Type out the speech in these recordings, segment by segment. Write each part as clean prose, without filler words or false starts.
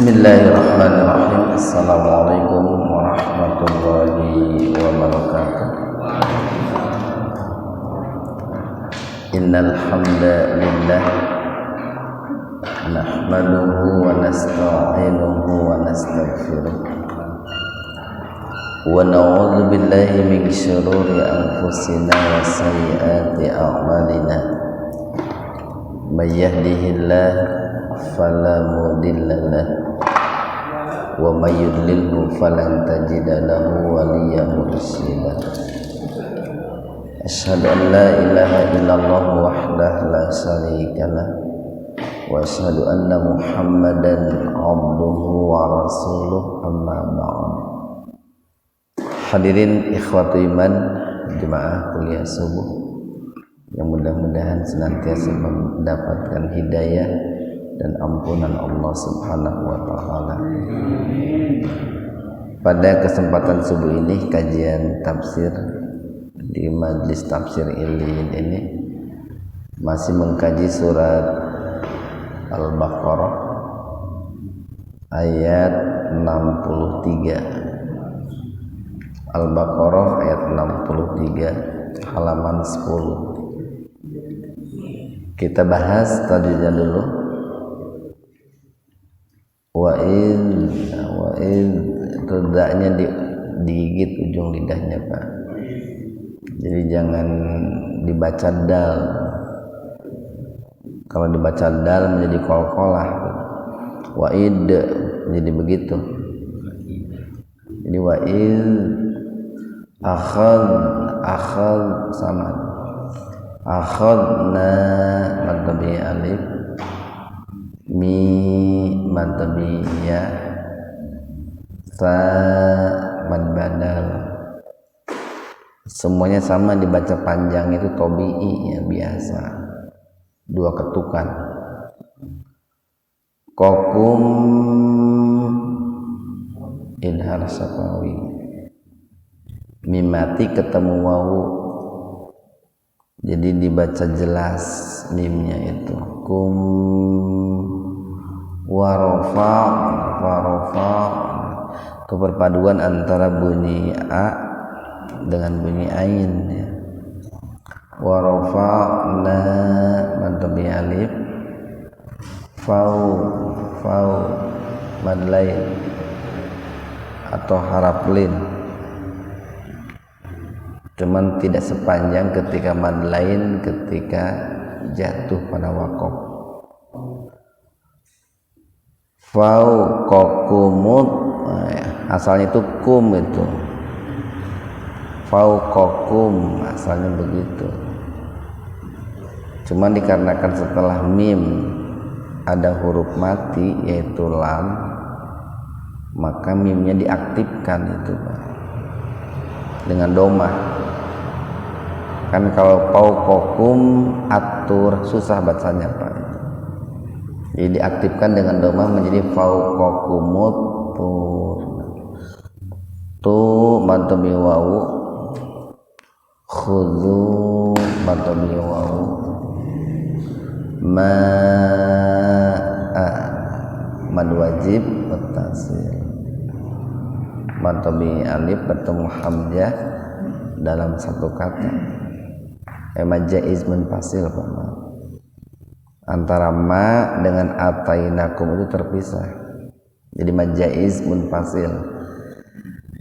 Bismillahirrahmanirrahim. Assalamualaikum warahmatullahi wabarakatuh. Innal hamdalillah nahmaduhu wa nasta'inuhu wa nastaghfiruh wa na'udzu billahi min syururi anfusina wa sayyiati a'malina. May yahdihillahu fala mudilla lahu wa may yudlilhu falan tajida lahu waliyyan mursyida. Asyhadu an la ilaha illallah wahdahu la syarika lah wa asyhadu anna Muhammadan abduhu wa rasuluh, amma ba'd. Hadirin ikhwatu iman jemaah kuliah subuh yang mudah-mudahan senantiasa mendapatkan hidayah dan ampunan Allah Subhanahu wa taala. Pada kesempatan subuh ini kajian tafsir di Majelis Tafsir Iliyin ini masih mengkaji surat Al-Baqarah ayat 63. Al-Baqarah ayat 63 halaman 10. Kita bahas tadinya dulu. Wa'id itu daknya digigit ujung lidahnya, Pak. Jadi jangan dibaca dal. Kalau dibaca dal menjadi kolkolah. Wa'id menjadi begitu. Jadi wa'id akhad sama akhadna matabi alif mi mantabiyya sa mad badal, semuanya sama dibaca panjang itu tobi'i ya, biasa dua ketukan. Kokum idhar safawi, mimati ketemu wawu jadi dibaca jelas mimnya itu. Kum warofa keperpaduan antara bunyi a dengan bunyi ain ya. Warofa na mantabi alif fau mad lain atau harap lin, cuman tidak sepanjang ketika mad lain ketika jatuh pada waqaf. Fau kokumut, asalnya itu kum itu. Fau kokum asalnya begitu. Cuman dikarenakan setelah mim ada huruf mati yaitu lam, maka mimnya diaktifkan itu, Pak, dengan domah. Kan kalau fau kokum atur susah bacanya, Pak. Jadi diaktifkan dengan domah menjadi fauqakumut tur. Tu mantabi wawu, khudzu mantabi wawu, ma'a mad wajib mutasil, mantabi alif bertemu hamzah dalam satu kata. Mad jaiz munfasil, Pak. Antara ma dengan atainakum itu terpisah, jadi mad jaiz munfasil.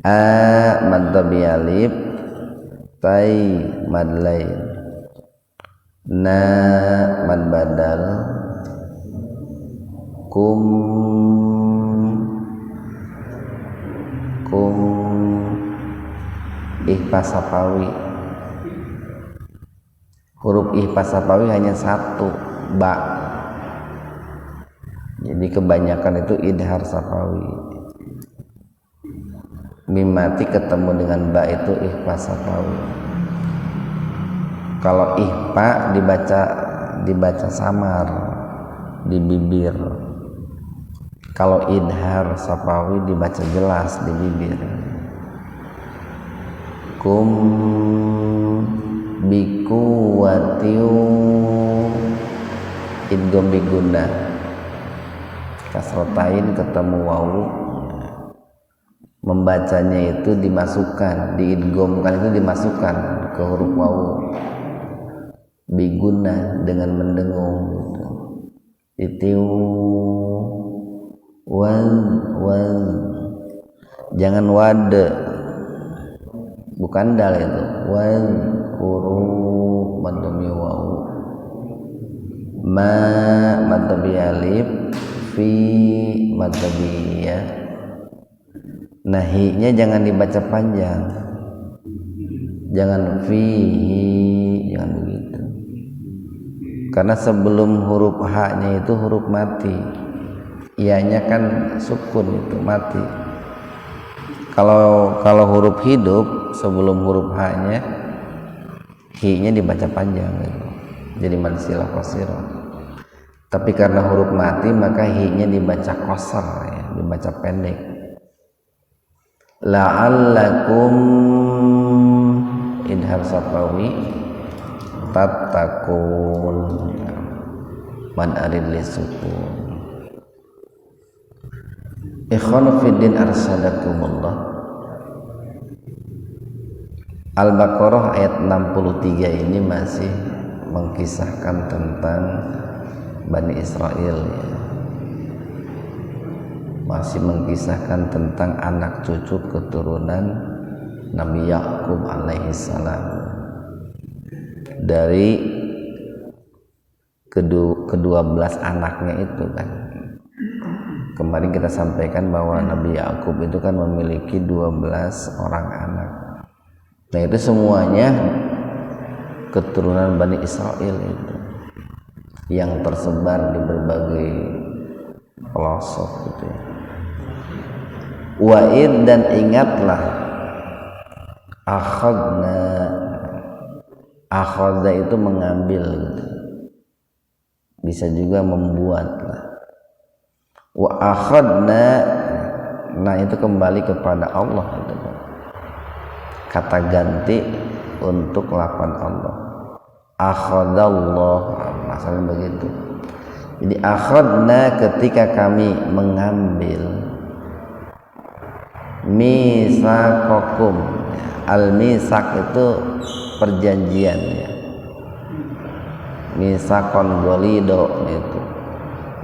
A mad tabi alif, tai mad lain, na mad badal, kum ihfa safawi. Huruf ihfa safawi hanya satu, ba. Jadi kebanyakan itu idhar safawi. Mim mati ketemu dengan ba itu ihfa safawi. Kalau ihfa dibaca samar di bibir. Kalau idhar safawi dibaca jelas di bibir. Kum bikuwatiu idgham biguna. kasrotain ketemu wawu, membacanya itu dimasukkan, diidghamkan itu dimasukkan ke huruf wawu, biguna dengan mendengung gitu. Itiu wan jangan wade, bukan dal itu, wan huruf madami wawu, ma madami alif, fi madami ya. Nahinya jangan dibaca panjang, jangan fihi, jangan begitu, karena sebelum huruf H-nya itu huruf mati, ianya kan sukun, itu mati. Kalau huruf hidup sebelum huruf H-nya, hi-nya dibaca panjang gitu, jadi mansilah qasirah. Tapi karena huruf mati maka hi-nya dibaca qasar ya, dibaca pendek. La'allakum idhar safawi tattaqun man arid lisukun. Ikhwan fiddin arsadakumullah. Al-Baqarah ayat 63 ini masih mengkisahkan tentang Bani Israel ya. Masih mengkisahkan tentang anak cucu keturunan Nabi Yakub alaihissalam dari ke-12 anaknya itu kan. Kemarin kita sampaikan bahwa Nabi Yakub itu kan memiliki 12 orang anak. Nah itu semuanya keturunan Bani Israel itu, yang tersebar di berbagai pelosok gitu ya. Wa'id, dan ingatlah, akhadna itu mengambil gitu. Bisa juga membuat lah. Wa akhadna, nah itu kembali kepada Allah itu, kata ganti untuk lafaz Allah. Akhadallah, masalahnya begitu. Jadi akhadna ketika kami mengambil, misaqakum, al-misaq itu perjanjian ya, misaqon golido itu.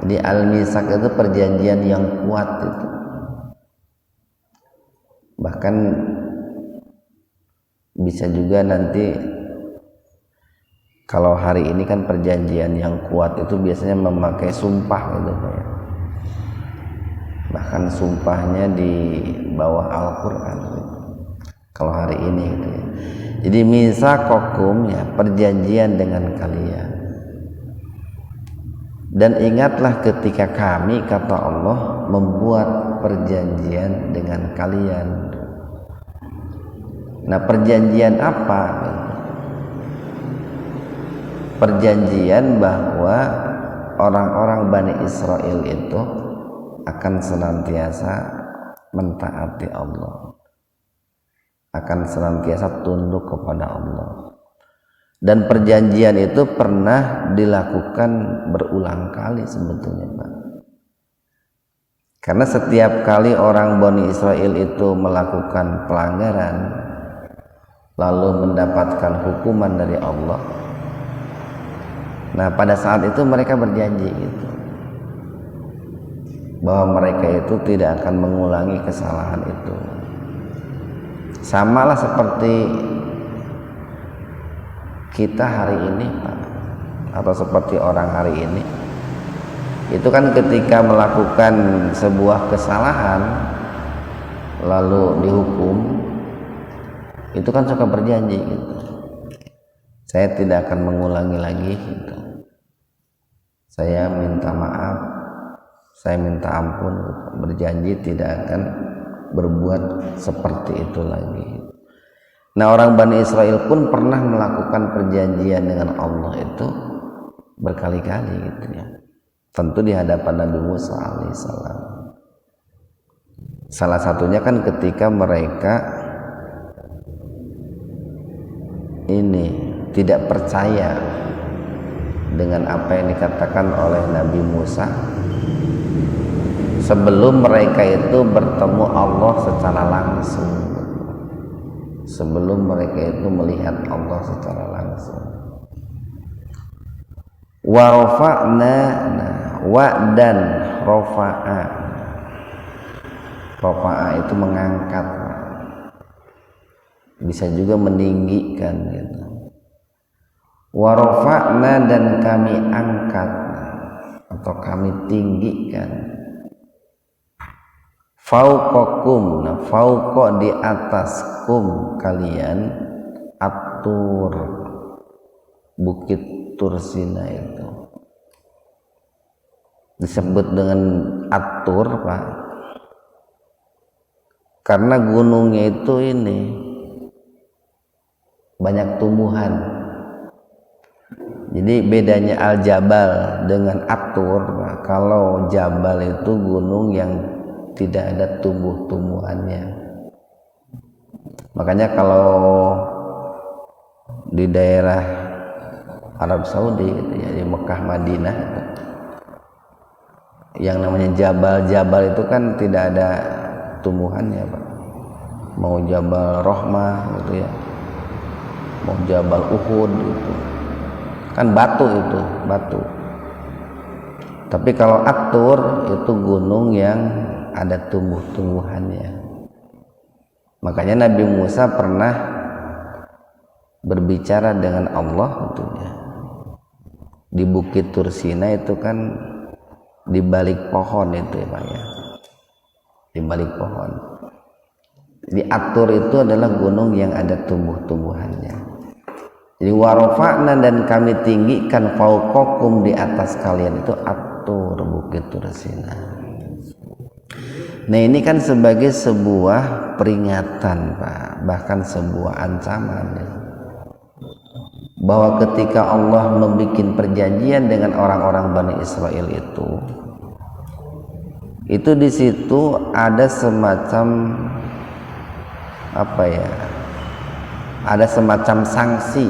Jadi al-misaq itu perjanjian yang kuat itu. Bahkan bisa juga nanti kalau hari ini kan perjanjian yang kuat itu biasanya memakai sumpah gitu ya. Bahkan sumpahnya di bawah Al-Quran gitu. Kalau hari ini gitu ya. Jadi misaqakum ya, perjanjian dengan kalian. Dan ingatlah ketika kami, kata Allah, membuat perjanjian dengan kalian. Nah perjanjian apa? Perjanjian bahwa orang-orang Bani Israel itu akan senantiasa mentaati Allah, akan senantiasa tunduk kepada Allah. Dan perjanjian itu pernah dilakukan berulang kali sebetulnya Pak. Karena setiap kali orang Bani Israel itu melakukan pelanggaran lalu mendapatkan hukuman dari Allah, nah pada saat itu mereka berjanji gitu, bahwa mereka itu tidak akan mengulangi kesalahan itu. Samalah seperti kita hari ini Pak, atau seperti orang hari ini. Itu kan ketika melakukan sebuah kesalahan lalu dihukum, itu kan suka berjanji gitu, saya tidak akan mengulangi lagi gitu. Saya minta maaf, saya minta ampun, berjanji tidak akan berbuat seperti itu lagi. Nah orang Bani Israel pun pernah melakukan perjanjian dengan Allah itu berkali-kali gitu ya. Tentu di hadapan Nabi Musa alaihissalam. Salah satunya kan ketika mereka ini tidak percaya dengan apa yang dikatakan oleh Nabi Musa sebelum mereka itu bertemu Allah secara langsung, sebelum mereka itu melihat Allah secara langsung. Wa rafa'na, wa dan rafa'a, rafa'a itu mengangkat, bisa juga meninggikan gitu. Wa rafa'na dan kami angkat atau kami tinggikan, fauqakum, nah fauqa di atas kum kalian, at-tur, bukit Tursina itu disebut dengan at-tur Pak, karena gunungnya itu ini banyak tumbuhan. Jadi bedanya al-jabal dengan at-tur, kalau jabal itu gunung yang tidak ada tumbuh-tumbuhannya. Makanya kalau di daerah Arab Saudi gitu ya, di Mekah Madinah gitu, yang namanya jabal-jabal itu kan tidak ada tumbuhannya Pak. Mau Jabal Rahmah gitu ya, mau Jabal Uhud gitu, kan batu itu, batu. Tapi kalau at-tur itu gunung yang ada tumbuh-tumbuhannya. Makanya Nabi Musa pernah berbicara dengan Allah gitu ya. Di Bukit Tursina itu kan di balik pohon itu ya Pak ya, di balik pohon. Di at-tur itu adalah gunung yang ada tumbuh-tumbuhannya. Jadi warofa'na dan kami tinggikan fauqakum di atas kalian itu at-tur, Bukit Tursina. Nah ini kan sebagai sebuah peringatan Pak, bahkan sebuah ancaman ya, bahwa ketika Allah membuat perjanjian dengan orang-orang Bani Israel itu di situ ada semacam apa ya, ada semacam sanksi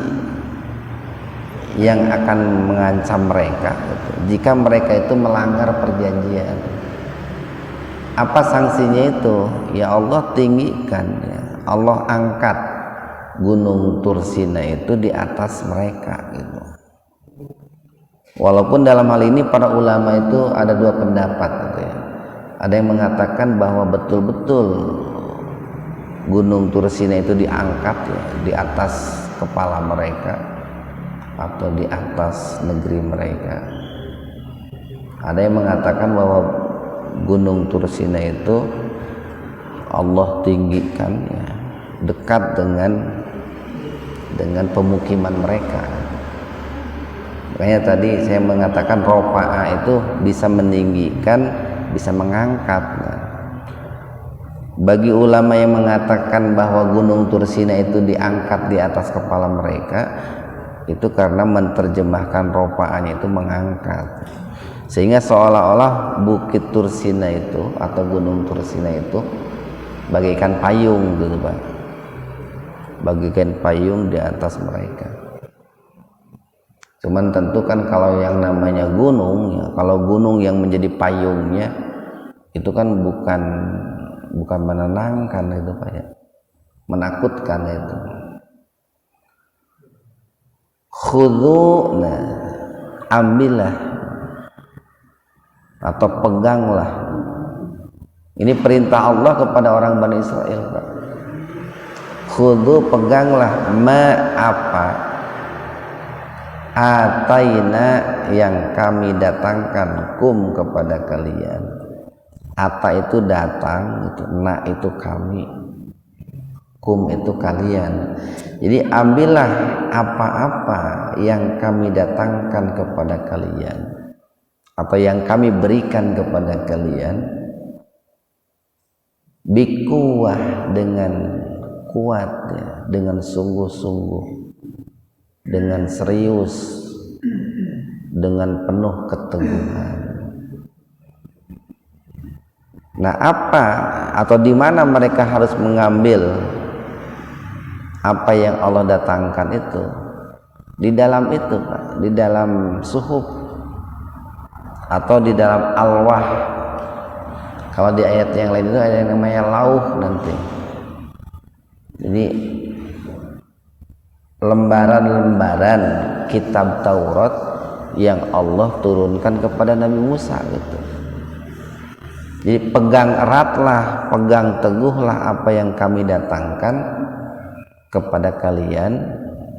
yang akan mengancam mereka gitu, jika mereka itu melanggar perjanjian. Apa sanksinya itu? Ya Allah tinggikan ya, Allah angkat Gunung Tursina itu di atas mereka gitu. Walaupun dalam hal ini para ulama itu ada dua pendapat gitu ya. Ada yang mengatakan bahwa betul-betul Gunung Tursina itu diangkat ya, di atas kepala mereka atau di atas negeri mereka. Ada yang mengatakan bahwa Gunung Tursina itu Allah tinggikan ya, dekat dengan pemukiman mereka. Makanya tadi saya mengatakan rofa'a itu bisa meninggikan, bisa mengangkat. Bagi ulama yang mengatakan bahwa Gunung Tursina itu diangkat di atas kepala mereka, itu karena menerjemahkan rofa'anya itu mengangkat, sehingga seolah-olah Bukit Tursina itu atau Gunung Tursina itu bagaikan payung gitu Pak, bagikan payung di atas mereka. Cuman tentu kan kalau yang namanya gunung ya, kalau gunung yang menjadi payungnya itu kan bukan menenangkan itu Pak ya, menakutkan itu. Khudhu, nah ambillah atau peganglah. Ini perintah Allah kepada orang Bani Israel Pak. Khudhu, peganglah, ma apa ataina yang kami datangkan kum kepada kalian. Ata itu datang, itu na itu kami, kum itu kalian. Jadi ambillah apa-apa yang kami datangkan kepada kalian atau yang kami berikan kepada kalian, bikuwah, dengan kuat ya, dengan sungguh-sungguh, dengan serius, dengan penuh keteguhan. Nah, apa atau di mana mereka harus mengambil apa yang Allah datangkan itu? Di dalam itu Pak, di dalam suhuf atau di dalam alwah, Kalau di ayat yang lain itu ada yang namanya lauh nanti. Jadi lembaran-lembaran kitab Taurat yang Allah turunkan kepada Nabi Musa gitu. Jadi pegang eratlah, pegang teguhlah apa yang kami datangkan kepada kalian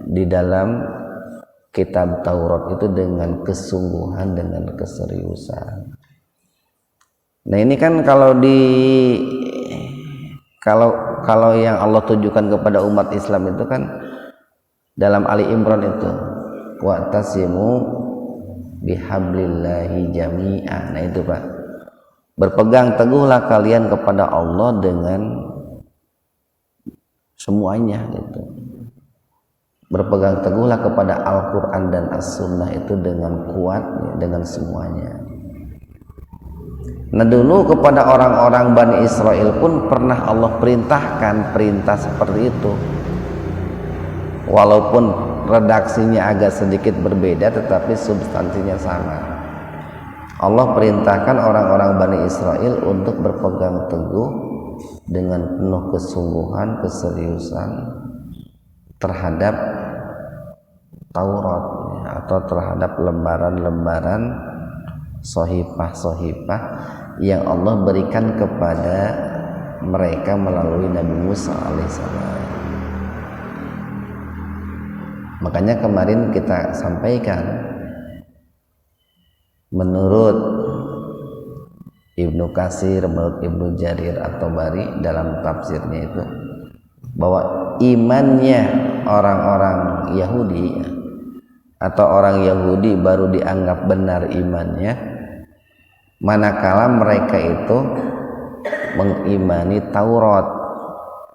di dalam kitab Taurat itu dengan kesungguhan, dengan keseriusan. Nah ini kan kalau yang Allah tujukan kepada umat Islam itu kan dalam Ali Imran itu wa'tasimu bihablillahi jami'a. Nah itu Pak, berpegang teguhlah kalian kepada Allah dengan semuanya gitu. Berpegang teguhlah kepada Al-Quran dan As-Sunnah itu dengan kuat, dengan semuanya. Nah dulu kepada orang-orang Bani Israel pun pernah Allah perintahkan perintah seperti itu. Walaupun redaksinya agak sedikit berbeda tetapi substansinya sama. Allah perintahkan orang-orang Bani Israel untuk berpegang teguh dengan penuh kesungguhan, keseriusan terhadap Taurat atau terhadap lembaran-lembaran sohifah-sohifah yang Allah berikan kepada mereka melalui Nabi Musa alaihissalam. Makanya kemarin kita sampaikan, menurut Ibnu Katsir, menurut Ibnu Jarir At-Tabari dalam tafsirnya itu, bahwa imannya orang-orang Yahudi atau orang Yahudi baru dianggap benar imannya manakala mereka itu mengimani Taurat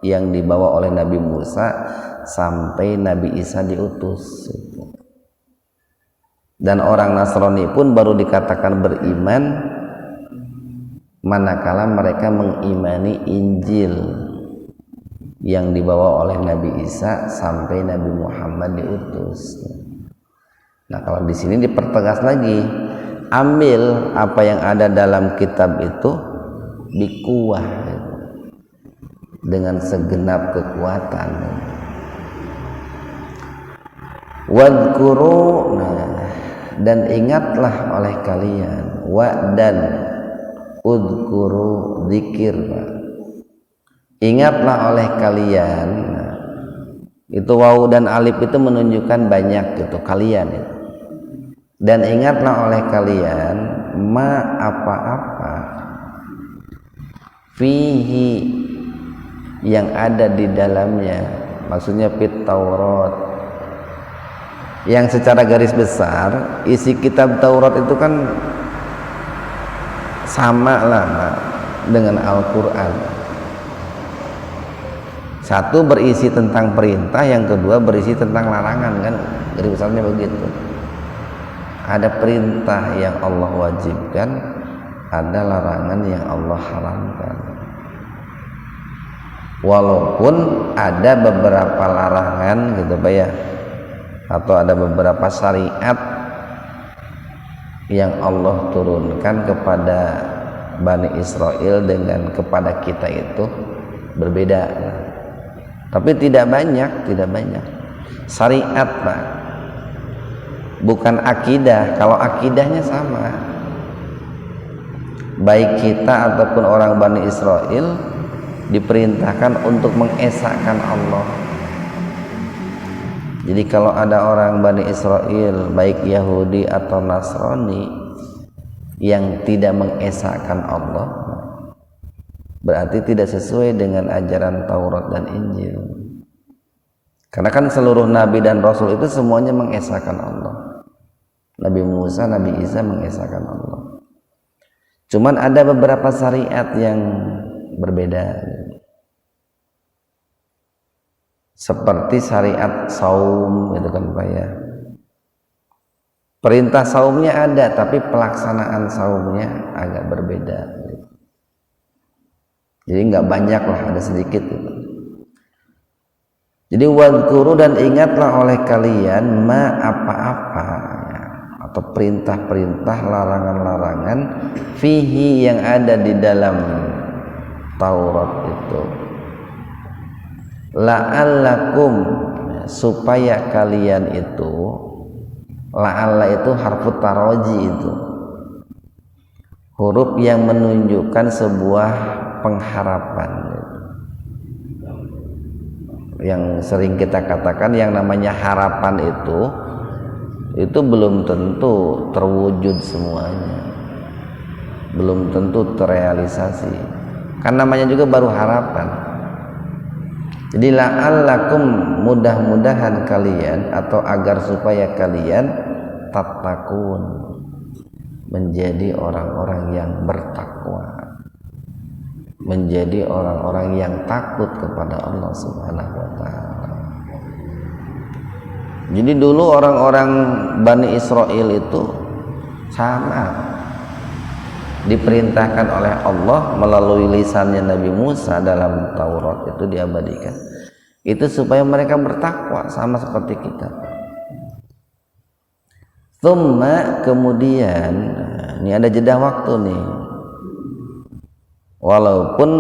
yang dibawa oleh Nabi Musa sampai Nabi Isa diutus. Dan orang Nasrani pun baru dikatakan beriman manakala mereka mengimani Injil yang dibawa oleh Nabi Isa sampai Nabi Muhammad diutus. Nah kalau di sini dipertegas lagi, ambil apa yang ada dalam kitab itu dikuah dengan segenap kekuatan. Wadhkuru, dan ingatlah oleh kalian, dan udhkuru, zikir, ingatlah oleh kalian. Itu waw dan alif itu menunjukkan banyak gitu, kalian itu. Dan ingatlah oleh kalian ma apa-apa fihi yang ada di dalamnya, maksudnya fit Taurat, yang secara garis besar isi kitab Taurat itu kan sama lah dengan Al-Quran. Satu berisi tentang perintah, yang kedua berisi tentang larangan, kan garis besarnya begitu. Ada perintah yang Allah wajibkan, ada larangan yang Allah haramkan. Walaupun ada beberapa larangan gitu Pak ya, atau ada beberapa syariat yang Allah turunkan kepada Bani Israel dengan kepada kita itu berbeda. Tapi tidak banyak syariat Pak, bukan akidah. Kalau akidahnya sama, baik kita ataupun orang Bani Israel diperintahkan untuk mengesahkan Allah. Jadi kalau ada orang Bani Israel baik Yahudi atau Nasrani yang tidak mengesahkan Allah, berarti tidak sesuai dengan ajaran Taurat dan Injil. Karena kan seluruh Nabi dan Rasul itu semuanya mengesahkan Allah. Nabi Musa, Nabi Isa mengesahkan Allah. Cuman ada beberapa syariat yang berbeda, seperti syariat saum gitu kan Pak ya. Perintah saumnya ada, tapi pelaksanaan saumnya agak berbeda. Jadi nggak banyak lah, ada sedikit gitu. Jadi wadhkuru, dan ingatlah oleh kalian ma apa-apa, atau perintah-perintah, larangan-larangan fihi yang ada di dalam Taurat itu. La'allakum, supaya kalian itu, la'alla itu harfu taraji, itu huruf yang menunjukkan sebuah pengharapan. Yang sering kita katakan yang namanya harapan itu belum tentu terwujud semuanya, belum tentu terrealisasi, kan namanya juga baru harapan. Jadi la'allakum, mudah-mudahan kalian atau agar supaya kalian tattaqun, menjadi orang-orang yang bertakwa, menjadi orang-orang yang takut kepada Allah Subhanahu wa taala. Jadi dulu orang-orang Bani Israel itu sama diperintahkan oleh Allah melalui lisannya Nabi Musa dalam Taurat itu diabadikan. Itu supaya mereka bertakwa sama seperti kita. Tsumma, kemudian, ini ada jeda waktu nih. Walaupun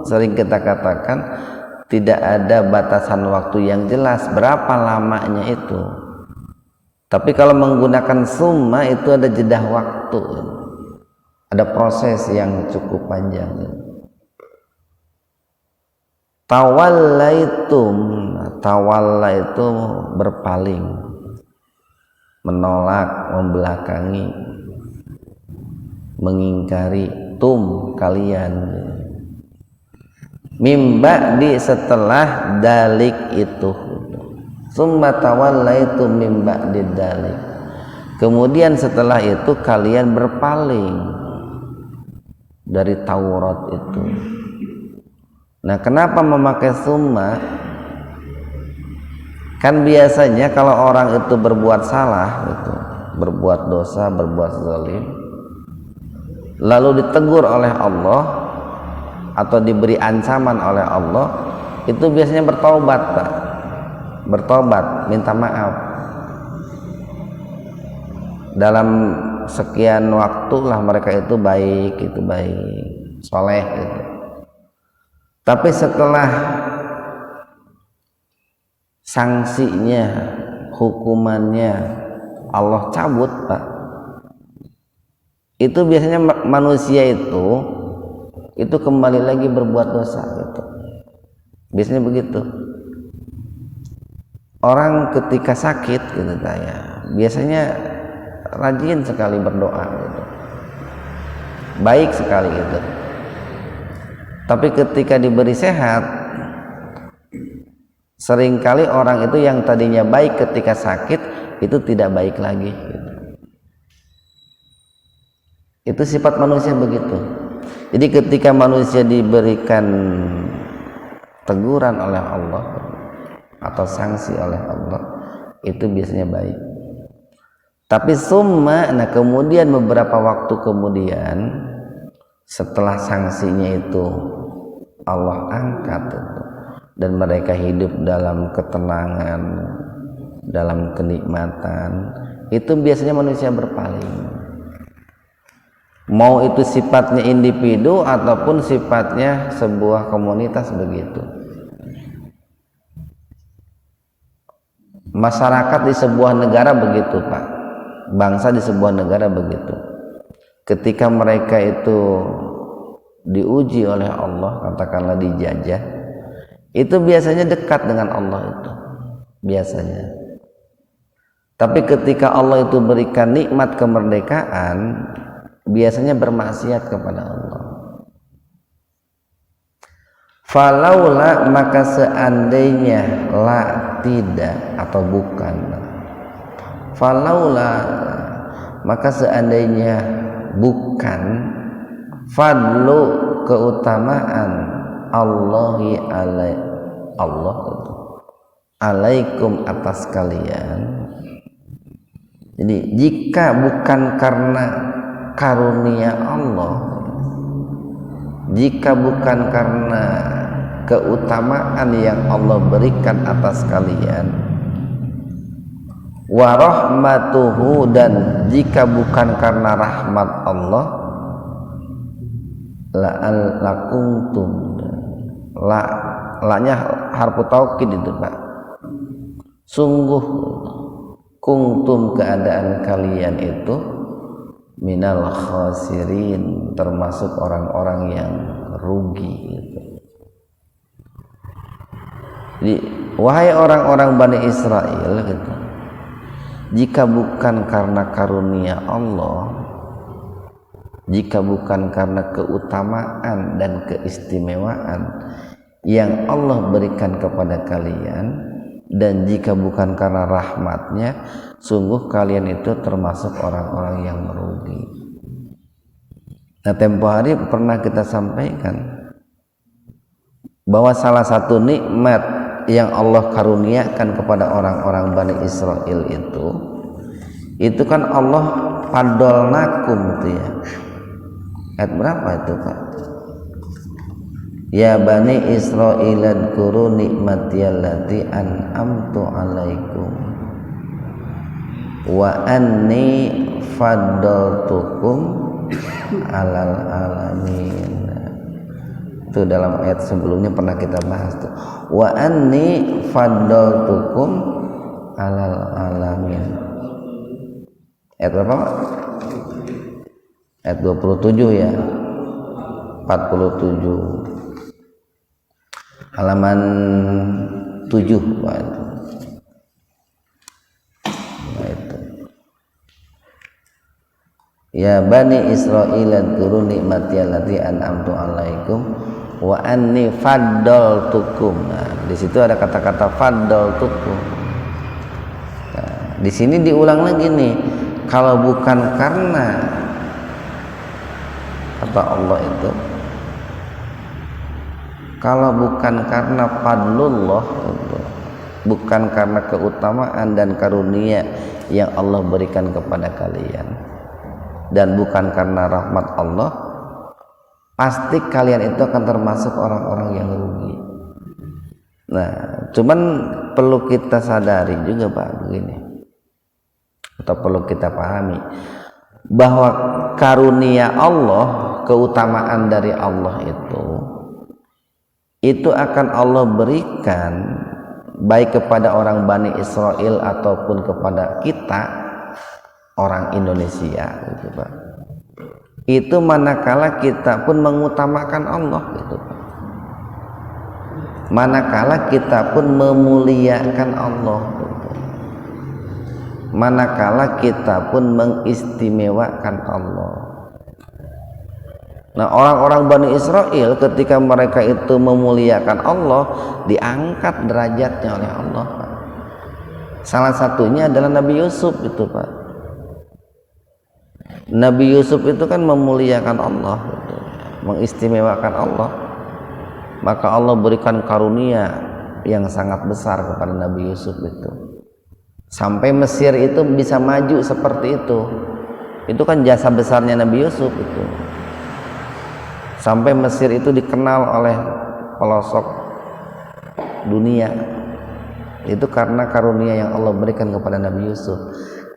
sering kita katakan tidak ada batasan waktu yang jelas berapa lamanya itu, tapi kalau menggunakan summa itu ada jeda waktu, ada proses yang cukup panjang. Tawallaitum, tawalla itu berpaling, menolak, membelakangi, mengingkari, kalian, mimba di setelah dalik itu, summa tawallaitum mimba di dalik, kemudian setelah itu kalian berpaling dari Taurat itu. Nah, kenapa memakai summa? Kan biasanya kalau orang itu berbuat salah itu, berbuat dosa, berbuat zalim, lalu ditegur oleh Allah atau diberi ancaman oleh Allah, itu biasanya bertobat, Pak. Bertobat, minta maaf. Dalam sekian waktu lah mereka itu baik, soleh gitu. Tapi setelah sanksinya, hukumannya Allah cabut, Pak, itu biasanya manusia itu kembali lagi berbuat dosa gitu. Biasanya begitu. Orang ketika sakit gitu biasanya rajin sekali berdoa gitu, baik sekali gitu. Tapi ketika diberi sehat, seringkali orang itu yang tadinya baik ketika sakit itu tidak baik lagi gitu. Itu sifat manusia begitu. Jadi ketika manusia diberikan teguran oleh Allah atau sanksi oleh Allah, itu biasanya baik. Tapi summa, nah kemudian beberapa waktu kemudian setelah sanksinya itu Allah angkat itu, dan mereka hidup dalam ketenangan, dalam kenikmatan, itu biasanya manusia berpaling. Mau itu sifatnya individu ataupun sifatnya sebuah komunitas begitu. Masyarakat di sebuah negara begitu, Pak. Bangsa di sebuah negara begitu. Ketika mereka itu diuji oleh Allah, katakanlah dijajah, itu biasanya dekat dengan Allah itu. Biasanya. Tapi ketika Allah itu berikan nikmat kemerdekaan, biasanya bermaksiat kepada Allah. Falaula, maka seandainya, la tidak atau bukan, falaula maka seandainya bukan, fadlu keutamaan Allahi alai, Allah itu alaikum atas kalian. Jadi jika bukan karena karunia Allah, jika bukan karena keutamaan yang Allah berikan atas kalian, wa rahmatuhu, dan jika bukan karena rahmat Allah, lakuntum, la-nya harfu taukid itu Pak, sungguh kuntum keadaan kalian itu minal khasirin, termasuk orang-orang yang rugi gitu. Jadi wahai orang-orang Bani Israel gitu, jika bukan karena karunia Allah, jika bukan karena keutamaan dan keistimewaan yang Allah berikan kepada kalian, dan jika bukan karena rahmatnya, sungguh kalian itu termasuk orang-orang yang merugi. Nah, tempo hari pernah kita sampaikan bahwa salah satu nikmat yang Allah karuniakan kepada orang-orang Bani Israel itu kan Allah fadolnakum itu ya. Ayat berapa itu Pak? Ya Bani Israil adkuru nikmatiyallati an'amtu alaikum wa anni faddaltukum alal alamin. Itu dalam ayat sebelumnya pernah kita bahas tuh. Wa anni faddaltukum alal alamin. Ayat berapa Pak? Ayat 27 ya. 47. Halaman 7 Pak itu. Nah, itu. Ya Bani Israil adkuru nikmati allati an'amtu alaikum wa anni faddaltukum. Nah, di situ ada kata-kata faddaltukum. Nah, di sini diulang lagi nih, kalau bukan karena kata Allah itu, kalau bukan karena fadlullah, bukan karena keutamaan dan karunia yang Allah berikan kepada kalian, dan bukan karena rahmat Allah, pasti kalian itu akan termasuk orang-orang yang rugi. Nah, cuman perlu kita sadari juga Pak begini, atau perlu kita pahami bahwa karunia Allah, keutamaan dari Allah itu akan Allah berikan baik kepada orang Bani Israel ataupun kepada kita orang Indonesia gitu Pak. Itu manakala kita pun mengutamakan Allah gitu Pak. Manakala kita pun memuliakan Allah gitu. Manakala kita pun mengistimewakan Allah. Nah, orang-orang Bani Israel ketika mereka itu memuliakan Allah, diangkat derajatnya oleh Allah Pak. Salah satunya adalah Nabi Yusuf itu Pak. Nabi Yusuf itu kan memuliakan Allah gitu, mengistimewakan Allah. Maka Allah berikan karunia yang sangat besar kepada Nabi Yusuf itu, sampai Mesir itu bisa maju seperti itu. Itu kan jasa besarnya Nabi Yusuf itu. Sampai Mesir itu dikenal oleh pelosok dunia. Itu karena karunia yang Allah berikan kepada Nabi Yusuf.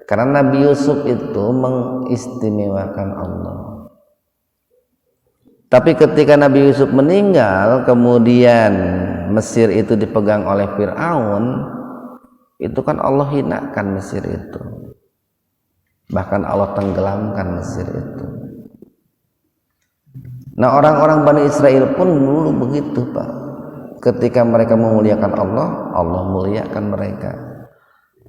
Karena Nabi Yusuf itu mengistimewakan Allah. Tapi ketika Nabi Yusuf meninggal, kemudian Mesir itu dipegang oleh Fir'aun, itu kan Allah hinakan Mesir itu. Bahkan Allah tenggelamkan Mesir itu. Nah, orang-orang Bani Israel pun dulu begitu Pak. Ketika mereka memuliakan Allah, Allah muliakan mereka.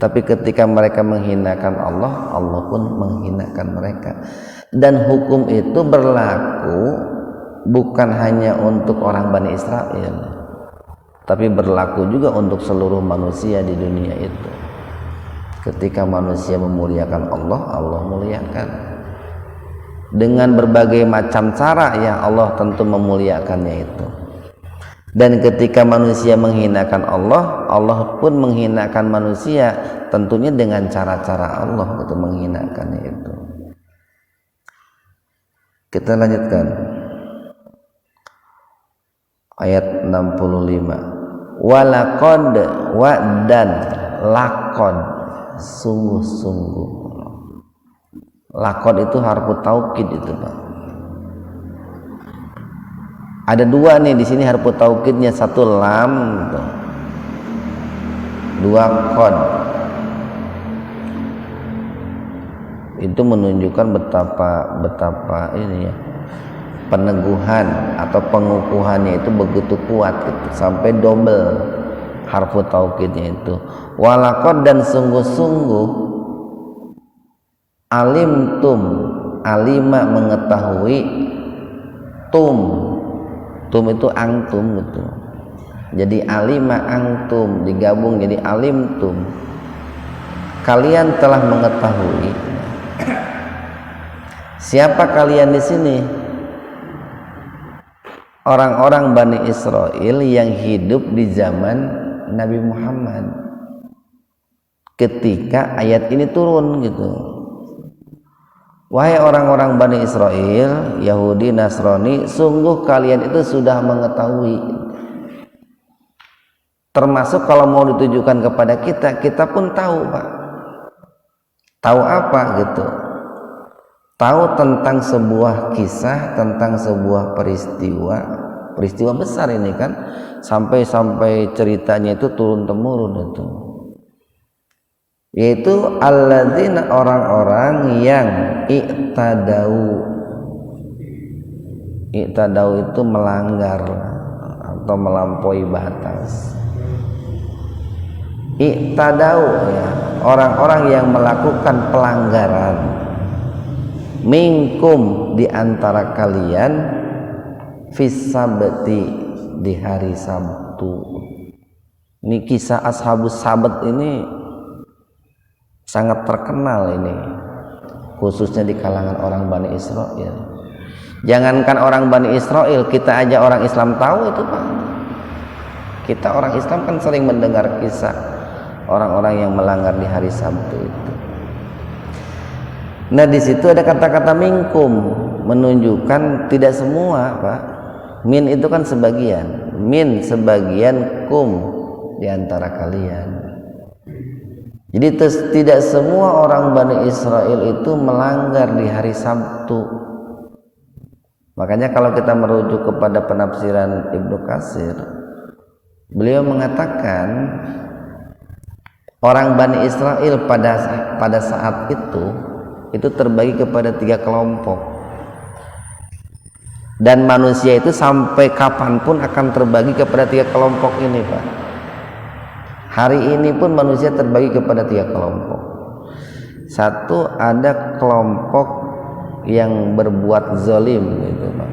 Tapi ketika mereka menghinakan Allah, Allah pun menghinakan mereka. Dan hukum itu berlaku bukan hanya untuk orang Bani Israel, tapi berlaku juga untuk seluruh manusia di dunia itu. Ketika manusia memuliakan Allah, Allah muliakan. Dengan berbagai macam cara yang Allah tentu memuliakannya itu. Dan ketika manusia menghinakan Allah, Allah pun menghinakan manusia, tentunya dengan cara-cara Allah itu menghinakannya itu. Kita lanjutkan ayat 65. Walaqad wa dan laqad. sungguh-sungguh. Lakod itu harfu taukid itu Pak. Ada dua nih di sini harfu taukidnya, satu lam gitu. Dua qad. Itu menunjukkan betapa ini ya, peneguhan atau pengukuhannya itu begitu kuat gitu, sampai double harfu taukidnya itu. Walaqad, dan sungguh-sungguh, alimtum, alima mengetahui, tum itu antum gitu. Jadi alima antum digabung jadi alimtum, kalian telah mengetahui. Siapa kalian di sini? Orang-orang Bani Israel yang hidup di zaman Nabi Muhammad ketika ayat ini turun gitu. Wahai orang-orang Bani Israel, Yahudi, Nasrani, sungguh kalian itu sudah mengetahui. Termasuk kalau mau ditujukan kepada kita, kita pun tahu Pak. Tahu apa gitu? Tahu tentang sebuah kisah, tentang sebuah peristiwa besar ini kan, sampai ceritanya itu turun temurun itu. Yaitu alladzina, orang-orang yang i'tadau itu melanggar atau melampaui batas. I'tadau ya, orang-orang yang melakukan pelanggaran, minkum, di antara kalian, fis sabti, di hari Sabtu. Ini kisah ashabus sabat ini sangat terkenal ini, khususnya di kalangan orang Bani Israel. Jangankan orang Bani Israel, kita aja orang Islam tahu itu Pak. Kita orang Islam kan sering mendengar kisah orang-orang yang melanggar di hari Sabtu itu. Nah di situ ada kata-kata minkum, menunjukkan tidak semua Pak. Min itu kan sebagian, min sebagian, kum di antara kalian. Jadi tidak semua orang Bani Israel itu melanggar di hari Sabtu. Makanya kalau kita merujuk kepada penafsiran Ibnu Katsir, beliau mengatakan orang Bani Israel pada saat itu terbagi kepada 3 kelompok. Dan manusia itu sampai kapanpun akan terbagi kepada 3 kelompok ini Pak. Hari ini pun manusia terbagi kepada 3 kelompok. Satu, ada kelompok yang berbuat zalim gitu Pak,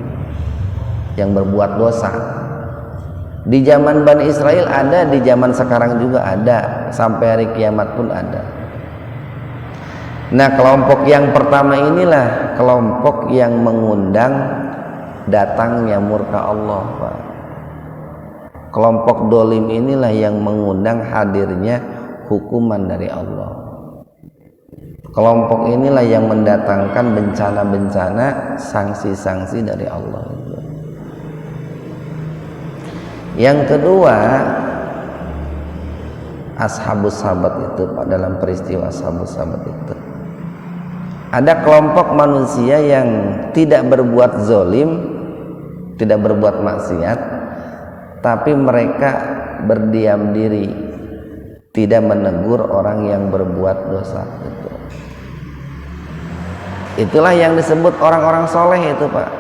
yang berbuat dosa. Di zaman Bani Israel ada, di zaman sekarang juga ada, sampai hari kiamat pun ada. Nah kelompok yang pertama inilah kelompok yang mengundang datangnya murka Allah Pak. Kelompok dolim inilah yang mengundang hadirnya hukuman dari Allah. Kelompok inilah yang mendatangkan bencana-bencana, sanksi-sanksi dari Allah. Yang kedua, ashabus sabat itu Pak, dalam peristiwa ashabus sabat itu ada kelompok manusia yang tidak berbuat zalim, tidak berbuat maksiat, tapi mereka berdiam diri, tidak menegur orang yang berbuat dosa itu. Itulah yang disebut orang-orang soleh itu Pak.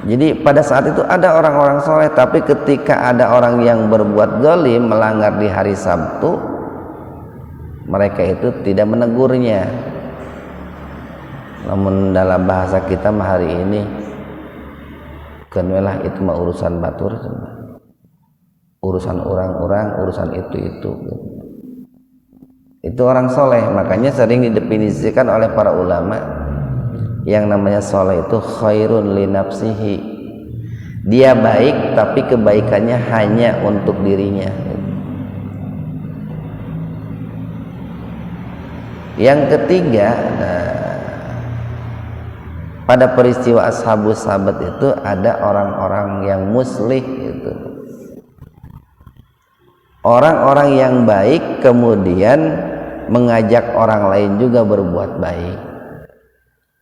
Jadi pada saat itu ada orang-orang soleh, tapi ketika ada orang yang berbuat zalim, melanggar di hari Sabtu, mereka itu tidak menegurnya. Namun dalam bahasa kita hari ini, kenelah itu mah urusan batur, urusan orang-orang, urusan itu. Itu orang soleh. Makanya sering didefinisikan oleh para ulama, yang namanya soleh itu khairun li nafsihi. Dia baik tapi kebaikannya hanya untuk dirinya. Yang ketiga, pada peristiwa ashabus sabat itu ada orang-orang yang muslih itu. orang-orang yang baik kemudian mengajak orang lain juga berbuat baik,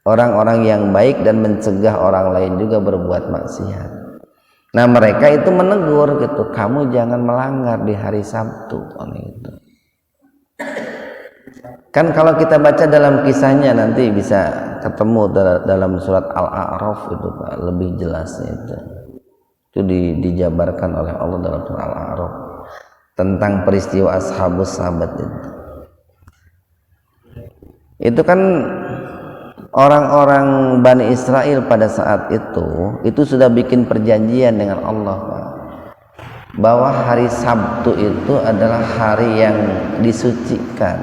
orang-orang yang baik dan mencegah orang lain juga berbuat maksiat. Nah mereka itu menegur gitu, kamu jangan melanggar di hari Sabtu gitu. Kan kalau kita baca dalam kisahnya nanti bisa ketemu dalam surat Al-A'raf itu Pak, lebih jelasnya itu dijabarkan oleh Allah dalam surat Al-A'raf tentang peristiwa Ashabus Sabat itu kan orang-orang Bani Israel pada saat itu sudah bikin perjanjian dengan Allah Pak, bahwa hari Sabtu itu adalah hari yang disucikan,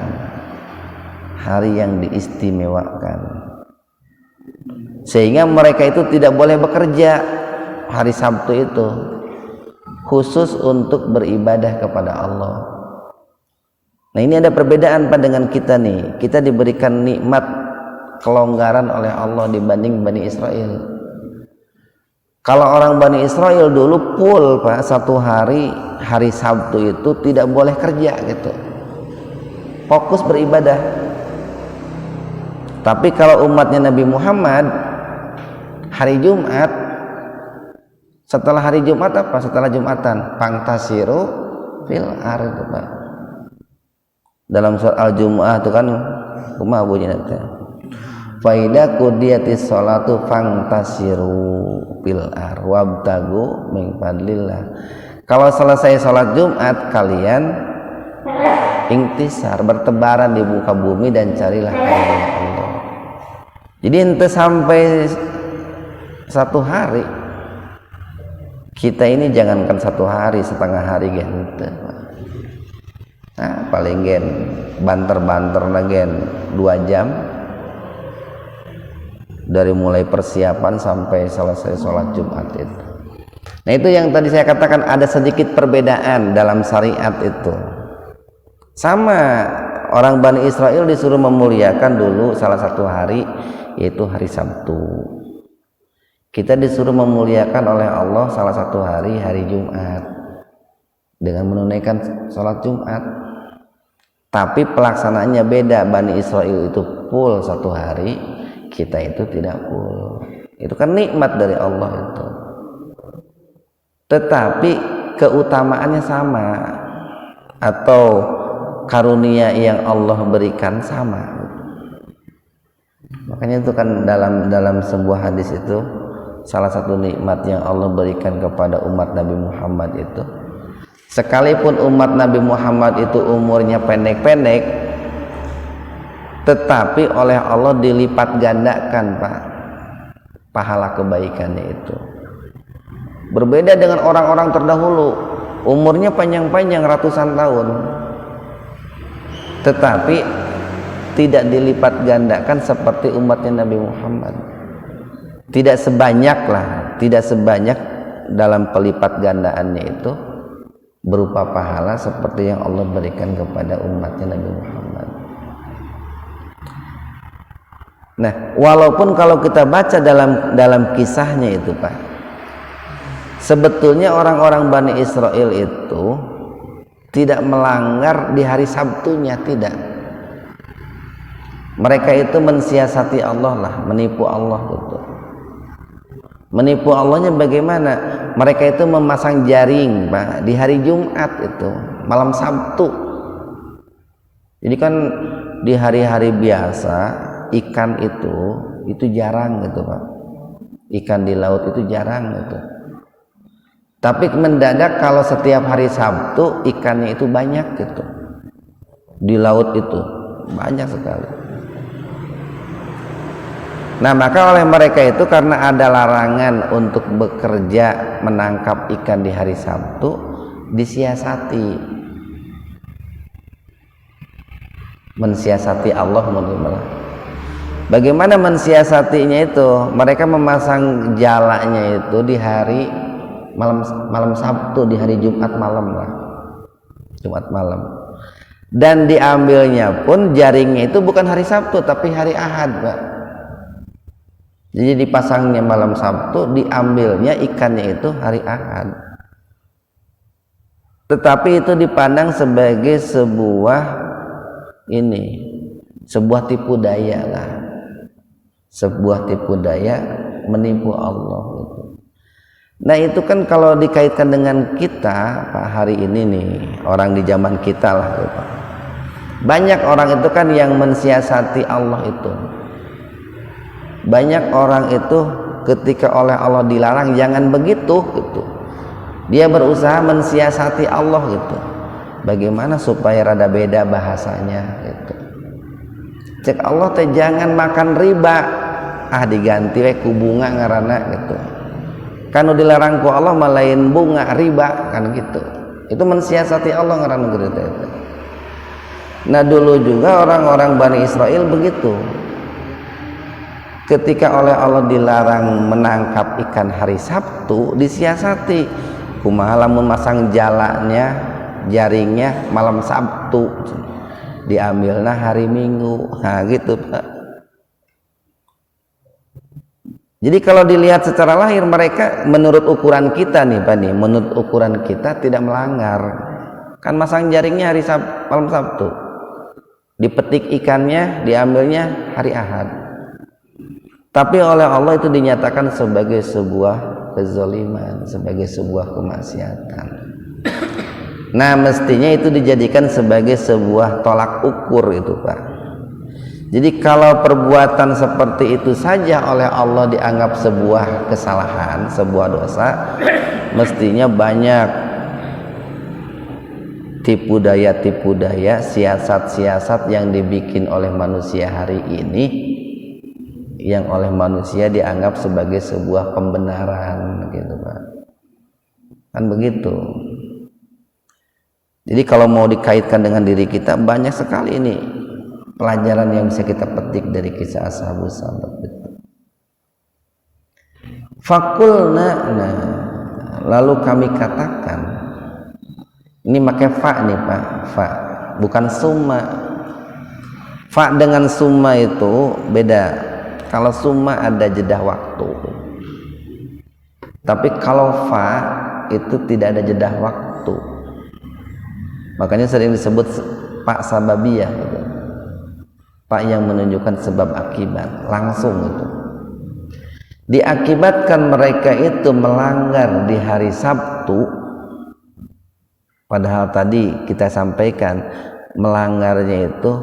hari yang diistimewakan, sehingga mereka itu tidak boleh bekerja hari Sabtu itu, khusus untuk beribadah kepada Allah. Nah ini ada perbedaan Pak dengan kita nih, kita diberikan nikmat kelonggaran oleh Allah dibanding Bani Israel. Kalau orang Bani Israel dulu full Pak, satu hari Sabtu itu tidak boleh kerja gitu, fokus beribadah. Tapi kalau umatnya Nabi Muhammad, hari Jumat, setelah hari Jumat apa? Setelah Jumatan, fantasiru fil ardh Pak. Dalam surat Al-Jumu'ah itu kan kumaha bunyinya teh? Fa idza qudiyatis sholatu fantasiru fil ardh wabtagu min fadlillah. Kalau selesai sholat Jumat kalian intisar, bertebaran di muka bumi dan carilah karunia Allah. Jadi ente sampai satu hari, kita ini jangankan satu hari, setengah hari gente. Nah, paling gen banter-banter gen 2 jam dari mulai persiapan sampai selesai sholat Jumat itu. Nah itu yang tadi saya katakan ada sedikit perbedaan dalam syariat itu. Sama orang Bani Israel disuruh memuliakan dulu salah satu hari, yaitu hari Sabtu. Kita disuruh memuliakan oleh Allah salah satu hari, hari Jumat, dengan menunaikan sholat Jumat. Tapi pelaksanaannya beda. Bani Israel itu full satu hari, kita itu tidak full. Itu kan nikmat dari Allah itu. Tetapi keutamaannya sama, atau karunia yang Allah berikan sama. Makanya itu kan dalam sebuah hadis itu, salah satu nikmat yang Allah berikan kepada umat Nabi Muhammad itu, sekalipun umat Nabi Muhammad itu umurnya pendek-pendek, tetapi oleh Allah dilipat gandakan Pak pahala kebaikannya itu. Berbeda dengan orang-orang terdahulu, umurnya panjang-panjang ratusan tahun, tetapi tidak dilipat gandakan seperti umatnya Nabi Muhammad. Tidak sebanyak dalam pelipat gandaannya itu berupa pahala seperti yang Allah berikan kepada umatnya Nabi Muhammad. Nah, walaupun kalau kita baca dalam kisahnya itu Pak, sebetulnya orang-orang Bani Israel itu tidak melanggar di hari Sabtunya, tidak. Mereka itu mensiasati Allah lah, menipu Allah gitu. Menipu Allahnya bagaimana? Mereka itu memasang jaring Pak di hari Jumat itu, malam Sabtu. Jadi kan di hari-hari biasa ikan itu jarang gitu Pak. Ikan di laut itu jarang gitu. Tapi mendadak kalau setiap hari Sabtu ikannya itu banyak gitu. Di laut itu banyak sekali. Nah maka oleh mereka itu karena ada larangan untuk bekerja menangkap ikan di hari Sabtu, disiasati, mensiasati Allah menurut. Bagaimana mensiasatinya itu? Mereka memasang jalanya itu di hari malam Sabtu, di hari Jumat malam lah, Jumat malam. Dan diambilnya pun jaringnya itu bukan hari Sabtu tapi hari Ahad Pak. Jadi dipasangnya malam Sabtu, diambilnya ikannya itu hari Ahad. tetapi itu dipandang sebagai sebuah tipu daya lah, sebuah tipu daya menipu Allah gitu. Nah itu kan kalau dikaitkan dengan kita Pak hari ini nih, orang di zaman kita lah gitu. Banyak orang itu kan yang mensiasati Allah itu. Banyak orang itu ketika oleh Allah dilarang jangan begitu gitu, dia berusaha mensiasati Allah gitu. Bagaimana supaya rada beda bahasanya gitu. Cek Allah teh jangan makan riba, diganti we ku bunga ngaranna gitu. Kan dilarang ku Allah malain bunga riba kan gitu. Itu mensiasati Allah ngaranna gitu. Nah dulu juga orang-orang Bani Israel begitu. Ketika oleh Allah dilarang menangkap ikan hari Sabtu, disiasati kumaha lamun masang jaringnya malam Sabtu, diambilnya hari Minggu. Nah gitu Pak. Jadi kalau dilihat secara lahir mereka menurut ukuran kita nih Pak nih, menurut ukuran kita tidak melanggar. Kan masang jaringnya hari malam Sabtu, dipetik ikannya diambilnya hari Ahad. Tapi oleh Allah itu dinyatakan sebagai sebuah kezaliman, sebagai sebuah kemaksiatan. Nah mestinya itu dijadikan sebagai sebuah tolak ukur itu Pak. Jadi kalau perbuatan seperti itu saja oleh Allah dianggap sebuah kesalahan, sebuah dosa, mestinya banyak tipu daya, siasat-siasat yang dibikin oleh manusia hari ini, yang oleh manusia dianggap sebagai sebuah pembenaran gitu Pak. Kan begitu. Jadi kalau mau dikaitkan dengan diri kita, banyak sekali ini pelajaran yang bisa kita petik dari kisah Ashabus Sabat. Fakulna, lalu kami katakan, ini pakai fa nih Pak, fa bukan summa. Fa dengan summa itu beda. Kalau summa ada jeda waktu, tapi kalau fa itu tidak ada jeda waktu. Makanya sering disebut pak sababiyah gitu. Pak yang menunjukkan sebab akibat langsung itu. Diakibatkan mereka itu melanggar di hari Sabtu, padahal tadi kita sampaikan melanggarnya itu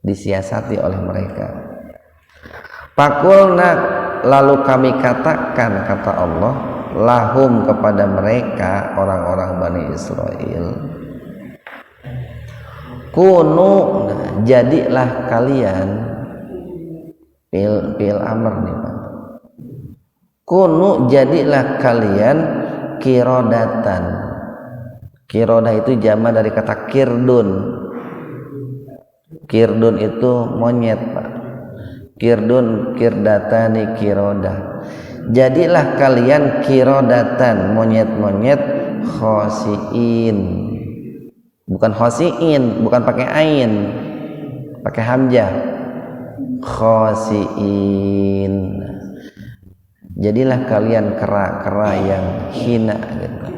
disiasati oleh mereka. Fakulna, lalu kami katakan, kata Allah, lahum kepada mereka orang-orang Bani Israel, kunu, jadilah kalian, pil amr nih Pak, kunu jadilah kalian kirodatan. Kirodah itu jama dari kata kirdun. Kirdun itu monyet Pak. Kirdun, kirdatani, kirodah. Jadilah kalian kirodatan, monyet-monyet, khosiin. Bukan khosiin, bukan pakai ain, pakai hamzah. Khosiin. Jadilah kalian kera-kera yang hina gitu.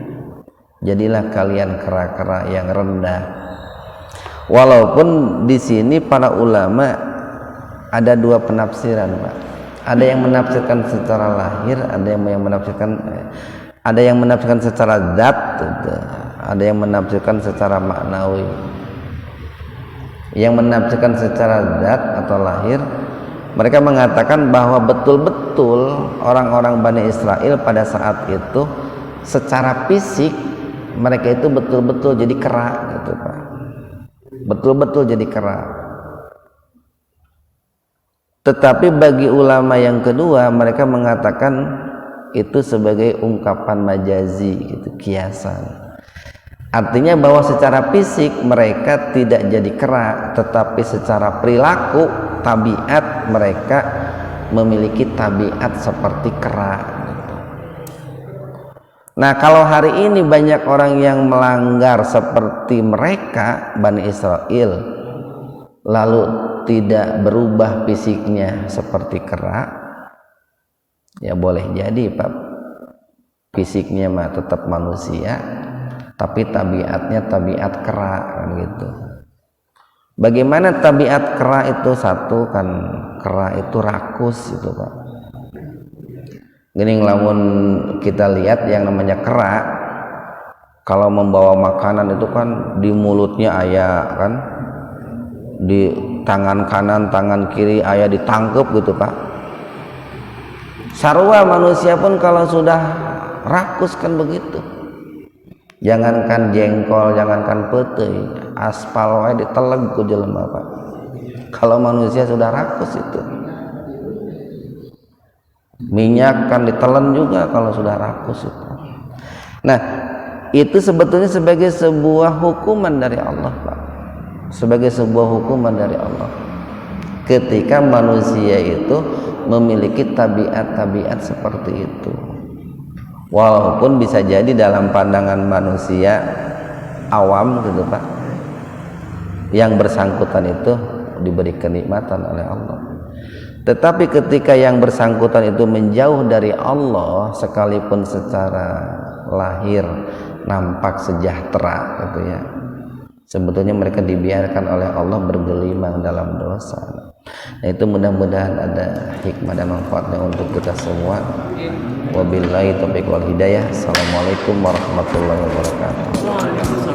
Jadilah kalian kera-kera yang rendah. Walaupun di sini para ulama ada dua penafsiran Pak. Ada yang menafsirkan secara lahir, ada yang menafsirkan secara zat, ada yang menafsirkan secara maknawi. Yang menafsirkan secara zat atau lahir, mereka mengatakan bahwa betul-betul orang-orang Bani Israel pada saat itu secara fisik mereka itu betul-betul jadi kera gitu Pak. Betul-betul jadi kera. Tetapi bagi ulama yang kedua, mereka mengatakan itu sebagai ungkapan majazi gitu, kiasan. Artinya bahwa secara fisik mereka tidak jadi kera, tetapi secara perilaku, tabiat mereka memiliki tabiat seperti kera gitu. Nah kalau hari ini banyak orang yang melanggar seperti mereka Bani Israel, lalu tidak berubah fisiknya seperti kera, ya boleh jadi Pak, fisiknya mah tetap manusia, tapi tabiatnya tabiat kera kan gitu. Bagaimana tabiat kera itu? Satu kan kera itu rakus itu Pak. Gini lamun kita lihat yang namanya kera, kalau membawa makanan itu kan di mulutnya ayah kan, di tangan kanan tangan kiri ayah ditangkep gitu Pak. Sarua manusia pun kalau sudah rakus kan begitu. Jangankan jengkol, jangankan peteuy, aspal wae diteleg ku jelema Pak. Kalau manusia sudah rakus itu. Minyak kan ditelen juga kalau sudah rakus itu. Nah, itu sebetulnya sebagai sebuah hukuman dari Allah Pak. Sebagai sebuah hukuman dari Allah. Ketika manusia itu memiliki tabiat-tabiat seperti itu. Walaupun bisa jadi dalam pandangan manusia awam gitu Pak, yang bersangkutan itu diberi kenikmatan oleh Allah. Tetapi ketika yang bersangkutan itu menjauh dari Allah, sekalipun secara lahir nampak sejahtera gitu ya, sebetulnya mereka dibiarkan oleh Allah bergelimang dalam dosa. Nah, itu mudah-mudahan ada hikmah dan manfaatnya untuk kita semua. Wabillahi taufiq wal hidayah. Assalamualaikum warahmatullahi wabarakatuh.